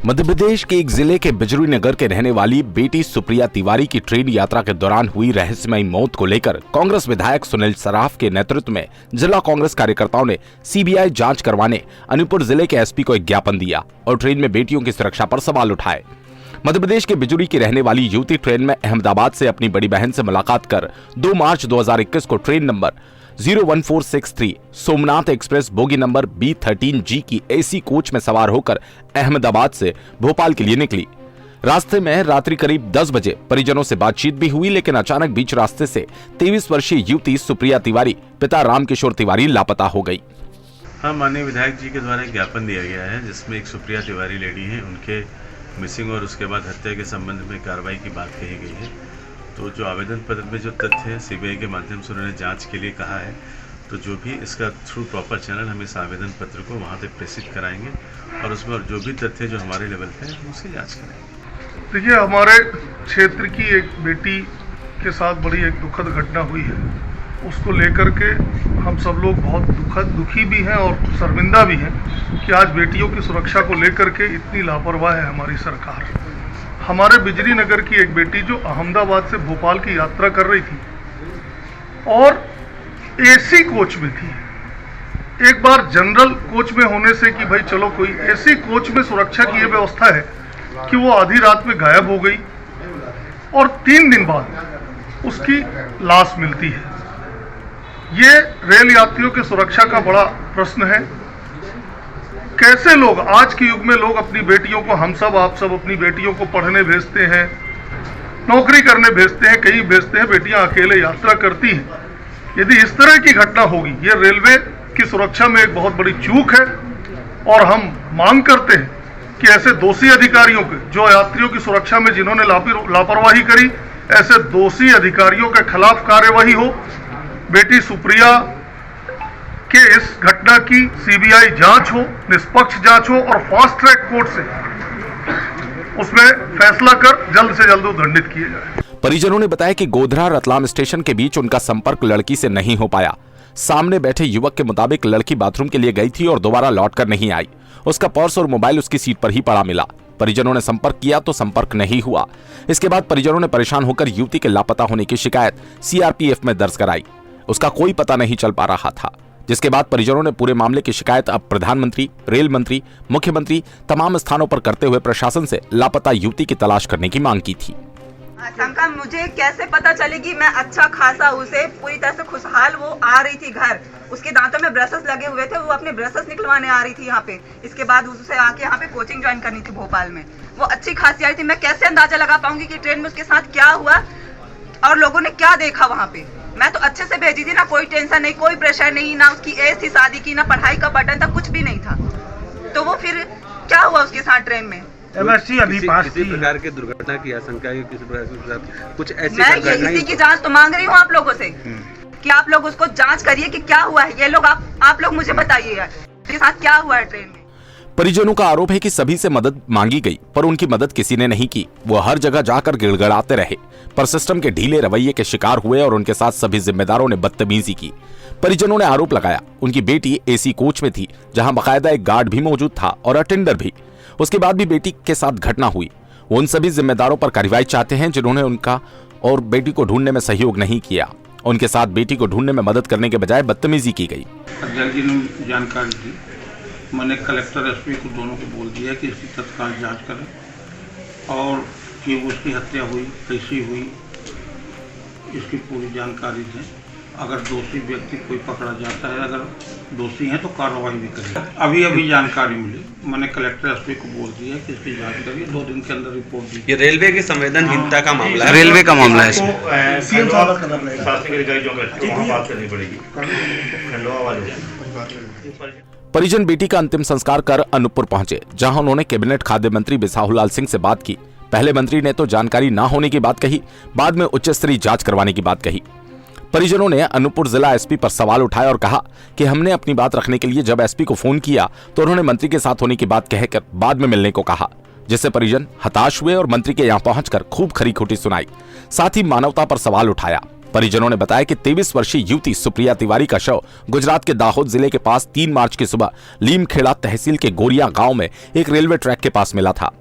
मध्य प्रदेश के एक जिले के बिजरी नगर के रहने वाली बेटी सुप्रिया तिवारी की ट्रेन यात्रा के दौरान हुई रहस्यमयी मौत को लेकर कांग्रेस विधायक सुनील सराफ के नेतृत्व में जिला कांग्रेस कार्यकर्ताओं ने सीबीआई जांच करवाने अनूपपुर जिले के एसपी को एक ज्ञापन दिया और ट्रेन में बेटियों की सुरक्षा पर सवाल उठाए। मध्य प्रदेश के बिजुरी की रहने वाली युवती ट्रेन में अहमदाबाद से अपनी बड़ी बहन से मुलाकात कर 2 मार्च 2021 को train number 01463 Somnath express bogie number B13G की एसी कोच में सवार होकर अहमदाबाद से भोपाल के लिए निकली। रास्ते में रात्रि करीब 10 बजे परिजनों से बातचीत भी हुई, लेकिन अचानक बीच रास्ते से 23 वर्षीय युवती सुप्रिया तिवारी पिता रामकिशोर तिवारी लापता हो गई। हाँ, माननीय विधायक जी के द्वारा एक ज्ञापन दिया गया है जिसमें एक सुप्रिया तिवारी लेडी है, उनके मिसिंग और उसके बाद हत्या के संबंध में कार्रवाई की बात कही गई है। तो जो आवेदन पत्र में जो तथ्य है सीबीआई के माध्यम से उन्होंने जांच के लिए कहा है, तो जो भी इसका थ्रू प्रॉपर चैनल हम इस आवेदन पत्र को वहां तक प्रेषित कराएंगे और उसमें जो भी तथ्य जो हमारे लेवल पे है उसकी जांच करेंगे। देखिए, हमारे क्षेत्र की एक बेटी के साथ बड़ी एक दुखद घटना हुई है। उसको लेकर के हम सब लोग बहुत दुखी भी हैं और शर्मिंदा भी हैं कि आज बेटियों की सुरक्षा को लेकर के इतनी लापरवाह है हमारी सरकार। हमारे बिजली नगर की एक बेटी जो अहमदाबाद से भोपाल की यात्रा कर रही थी और एसी कोच में थी। एक बार जनरल कोच में होने से कि भाई चलो कोई, एसी कोच में सुरक्षा की यह व्यवस्था है कि वो आधी रात में गायब हो गई और 3 दिन बाद उसकी लाश मिलती है। ये रेल यात्रियों की सुरक्षा का बड़ा प्रश्न है। कैसे लोग आज के युग में लोग अपनी बेटियों को, हम सब आप सब अपनी बेटियों को पढ़ने भेजते हैं, नौकरी करने भेजते हैं, कहीं भेजते हैं, बेटियां अकेले यात्रा करती हैं। यदि इस तरह की घटना होगी, ये रेलवे की सुरक्षा में एक बहुत बड़ी चूक है और हम मांग करते हैं कि ऐसे दोषी अधिकारियों के, जो यात्रियों की सुरक्षा में जिन्होंने लापरवाही करी, ऐसे दोषी अधिकारियों के खिलाफ कार्यवाही हो। बेटी सुप्रिया के इस घटना की सीबीआई जांच हो, निष्पक्ष जांच हो और फास्ट ट्रैक कोर्ट से उसमें फैसला कर जल्द से जल्द दंडित किए जाए। परिजनों ने बताया कि गोधरा रतलाम स्टेशन के बीच उनका संपर्क लड़की से नहीं हो पाया। सामने बैठे युवक के मुताबिक लड़की बाथरूम के लिए गई थी और दोबारा लौटकर नहीं आई। उसका पर्स और मोबाइल उसकी सीट पर ही पड़ा मिला। परिजनों ने संपर्क किया तो संपर्क नहीं हुआ। इसके बाद परिजनों ने परेशान होकर युवती के लापता होने की शिकायत सीआरपीएफ में दर्ज कराई। उसका कोई पता नहीं चल पा रहा था, जिसके बाद परिजनों ने पूरे मामले की शिकायत अब प्रधानमंत्री, रेल मंत्री, मुख्यमंत्री तमाम स्थानों पर करते हुए प्रशासन से लापता युवती की तलाश करने की मांग की थी। आशंका मुझे कैसे पता चलेगी? मैं अच्छा खासा उसे पूरी तरह से खुशहाल, वो आ रही थी घर, उसके दांतों में ब्रशेस लगे हुए थे, वो अपने ब्रशेस निकलवाने आ रही थी यहाँ पे। इसके बाद उसे आके यहाँ पे कोचिंग ज्वाइन करनी थी भोपाल में। वो अच्छी खासी आ रही थी। मैं कैसे अंदाजा लगा पाऊंगी कि ट्रेन में उसके साथ क्या हुआ और लोगों ने क्या देखा वहाँ पे? मैं तो अच्छे से भेजी थी ना, कोई टेंशन नहीं, कोई प्रेशर नहीं, ना उसकी एज थी शादी की, ना पढ़ाई का बर्डन था, कुछ भी नहीं था। तो वो फिर क्या हुआ उसके साथ ट्रेन में? MSc अभी पास किसी प्रकार की दुर्घटना की आशंका है, किसी प्रकार के साथ कुछ ऐसी मैं इसी की जांच तो मांग रही हूँ आप लोगों से कि आप लोग उसको जांच करिए कि क्या हुआ है। ये लोग आप लोग मुझे बताइए इसके साथ क्या हुआ है ट्रेन में। परिजनों का आरोप है कि सभी से मदद मांगी गई पर उनकी मदद किसी ने नहीं की। वो हर जगह जाकर गिड़गिड़ाते रहे, पर सिस्टम के ढीले रवैये के शिकार हुए और उनके साथ सभी जिम्मेदारों ने बदतमीजी की। परिजनों ने आरोप लगाया उनकी बेटी एसी कोच में थी, जहां बाकायदा एक गार्ड भी मौजूद था और अटेंडर भी। उसके बाद भी बेटी के साथ घटना हुई। वो उन सभी जिम्मेदारों पर कार्रवाई चाहते हैं जिन्होंने उनका और बेटी को ढूंढने में सहयोग नहीं किया। उनके साथ बेटी को ढूंढने में मदद करने के बजाय बदतमीजी की गई। जल्दी ने जानकारी दी, मैंने कलेक्टर एसपी को दोनों को बोल दिया कि इसकी तत्काल जांच करें और कि उसकी हत्या हुई, कैसी हुई, इसकी पूरी जानकारी दें। अगर दोषी व्यक्ति कोई पकड़ा जाता है, अगर दोषी हैं तो कार्रवाई भी करें। अभी जानकारी मिली, मैंने कलेक्टर एसपी को बोल दिया कि इसकी जांच करिए, 2 दिन के अंदर रिपोर्ट दी। ये रेलवे की संवेदनहीनता का मामला है, रेलवे का मामला है इसमें। परिजन बेटी का अंतिम संस्कार कर अनूपपुर पहुंचे, जहां उन्होंने कैबिनेट खाद्य मंत्री बिसाहुलाल सिंह से बात की। पहले मंत्री ने तो जानकारी न होने की बात कही, बाद में उच्च स्तरीय जांच करवाने की बात कही। परिजनों ने अनूपपुर जिला एसपी पर सवाल उठाए और कहा कि हमने अपनी बात रखने के लिए जब एसपी को फोन किया तो उन्होंने मंत्री के साथ होने की बात कहकर बाद में मिलने को कहा, जिससे परिजन हताश हुए और मंत्री के यहां पहुंचकर खूब खरी खोटी सुनाई। साथ ही मानवता पर सवाल उठाया। परिजनों ने बताया कि 23 वर्षीय युवती सुप्रिया तिवारी का शव गुजरात के दाहोद जिले के पास 3 मार्च की सुबह लीमखेड़ा तहसील के गोरिया गांव में एक रेलवे ट्रैक के पास मिला था।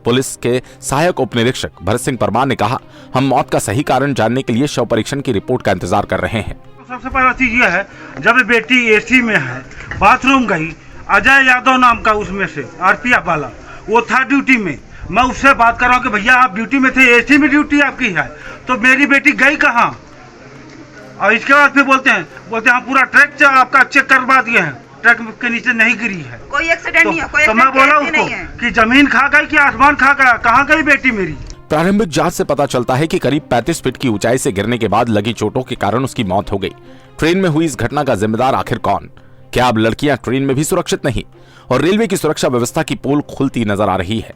पुलिस के सहायक उप निरीक्षक भरत सिंह परमार ने कहा, हम मौत का सही कारण जानने के लिए शव परीक्षण की रिपोर्ट का इंतजार कर रहे हैं। सबसे पहला चीज ये है, जब बेटी एसी में है, बाथरूम गई, अजय यादव नाम का उसमें से आरपीएफ वाला वो था ड्यूटी में, मैं उससे बात कर रहा हूँ कि भैया आप ड्यूटी में थे, एसी में ड्यूटी आपकी है, तो मेरी बेटी गई कहाँ? और इसके बाद फिर बोलते हैं हम पूरा ट्रैक आपका चेक करवा दिए हैं, ट्रैक के नीचे नहीं गिरी है, कोई एक्सीडेंट नहीं है, कोई तो मैं बोला उसको कि जमीन खा गई कि आसमान खा गया, कहाँ गई बेटी मेरी? प्रारंभिक जांच से पता चलता है कि करीब 35 फीट की ऊंचाई से गिरने के बाद लगी चोटों के कारण उसकी मौत हो गई। ट्रेन में हुई इस घटना का जिम्मेदार आखिर कौन? क्या अब लड़कियां ट्रेन में भी सुरक्षित नहीं और रेलवे की सुरक्षा व्यवस्था की पोल खुलती नजर आ रही है?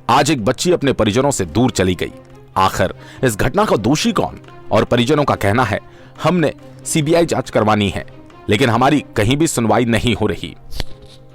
आज एक बच्ची अपने परिजनों से दूर चली गई। आखिर इस घटना का दोषी कौन? और परिजनों का कहना है, हमने सीबीआई जांच करवानी है, लेकिन हमारी कहीं भी सुनवाई नहीं हो रही।